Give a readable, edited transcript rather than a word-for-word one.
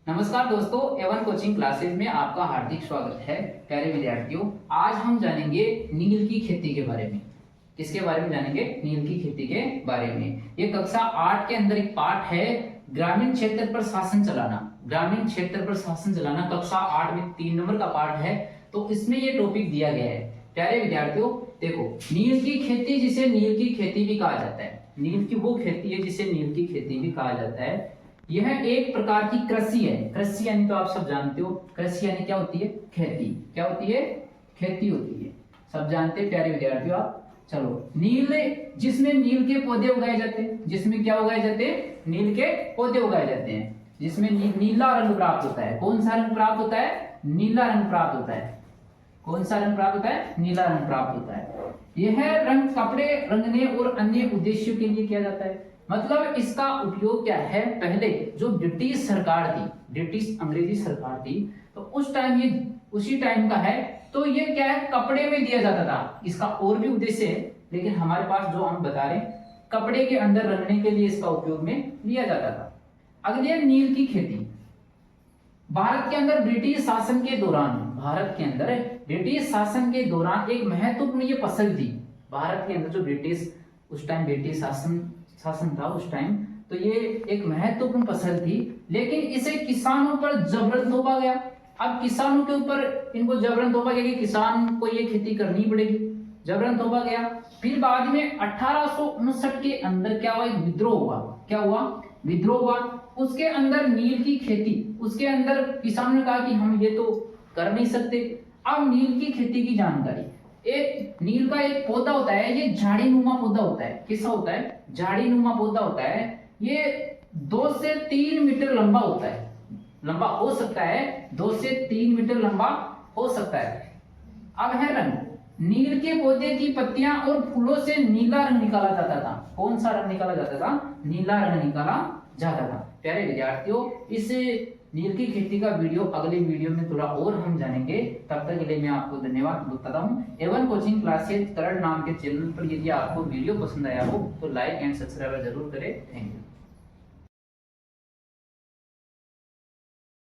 नमस्कार दोस्तों, Avon coaching classes में आपका हार्दिक स्वागत है। प्यारे विद्यार्थियों, आज हम जानेंगे नील की खेती के बारे में। किसके बारे में जानेंगे? नील की खेती के बारे में। ये कक्षा 8 के अंदर एक पाठ है, ग्रामीण क्षेत्र पर शासन चलाना। ग्रामीण क्षेत्र पर शासन चलाना कक्षा 8 में 3 नंबर का पाठ है, तो इसमें ये टॉपिक दिया गया है। प्यारे विद्यार्थियों देखो, नील की खेती जिसे नील की खेती भी कहा जाता है, नील की वो खेती है जिसे नील की खेती भी कहा जाता है। यह एक प्रकार की कृषि है। कृषि यानी तो आप सब जानते हो, कृषि यानी क्या होती है? खेती। क्या होती है? खेती होती है, सब जानते हैं प्यारे विद्यार्थियों आप। चलो, नील जिसमें नील के पौधे उगाए जाते हैं, जिसमें क्या उगाए जाते हैं? नील के पौधे उगाए जाते हैं, जिसमें नीला रंग प्राप्त होता है। कौन सा रंग प्राप्त होता है? नीला रंग प्राप्त होता है। कौन सा रंग प्राप्त होता है? नीला रंग प्राप्त होता है। यह रंग कपड़े रंगने और अन्य उद्देश्यों के लिए किया जाता है। मतलब इसका उपयोग क्या है? पहले जो ब्रिटिश सरकार थी, ब्रिटिश अंग्रेजी सरकार थी, तो उस टाइम ये उसी टाइम का है, तो ये क्या है? कपड़े में दिया जाता था। इसका और भी उद्देश्य है, लेकिन हमारे पास जो हम बता रहे हैं, कपड़े के अंदर रंगने के लिए इसका उपयोग में लिया जाता था। अगली है नील की खेती। भारत के अंदर ब्रिटिश शासन के दौरान, भारत के अंदर ब्रिटिश शासन के दौरान एक महत्वपूर्ण ये फसल थी। भारत के अंदर जो ब्रिटिश उस टाइम ब्रिटिश शासन था उस टाइम, तो ये एक महत्वपूर्ण फसल थी, लेकिन इसे किसानों पर जबरन थोपा गया। अब किसानों के ऊपर इनको जबरन थोपा गया कि किसान को ये खेती करनी पड़ेगी, जबरन थोपा गया। फिर बाद में 1859 के अंदर क्या हुआ? एक विद्रोह हुआ। क्या हुआ? विद्रोह हुआ। उसके अंदर नील की खेती, उसके अंदर किसानों ने कहा कि हम ये तो कर नहीं सकते। अब नील की खेती की जानकारी, एक नील का एक पौधा होता है, ये झाड़ी नुमा पौधा होता है। कैसा होता है? झाड़ी नुमा पौधा होता है। ये 2 से 3 मीटर लंबा होता है, लंबा हो सकता है, 2 से 3 मीटर लंबा हो सकता है। अब है रंग, नील के पौधे की पत्तियां और फूलों से नीला रंग निकाला जाता था। कौन सा रंग निकाला जाता था? नीला रंग निकाला जाता था। प्यारे विद्यार्थियों, इस नील की खेती का वीडियो अगले वीडियो में थोड़ा और हम जानेंगे। तब तक के लिए मैं आपको धन्यवाद बताता हूँ। एवन कोचिंग क्लासेज करंट नाम के चैनल पर यदि आपको वीडियो पसंद आया हो तो लाइक एंड सब्सक्राइब जरूर करें। Thank you.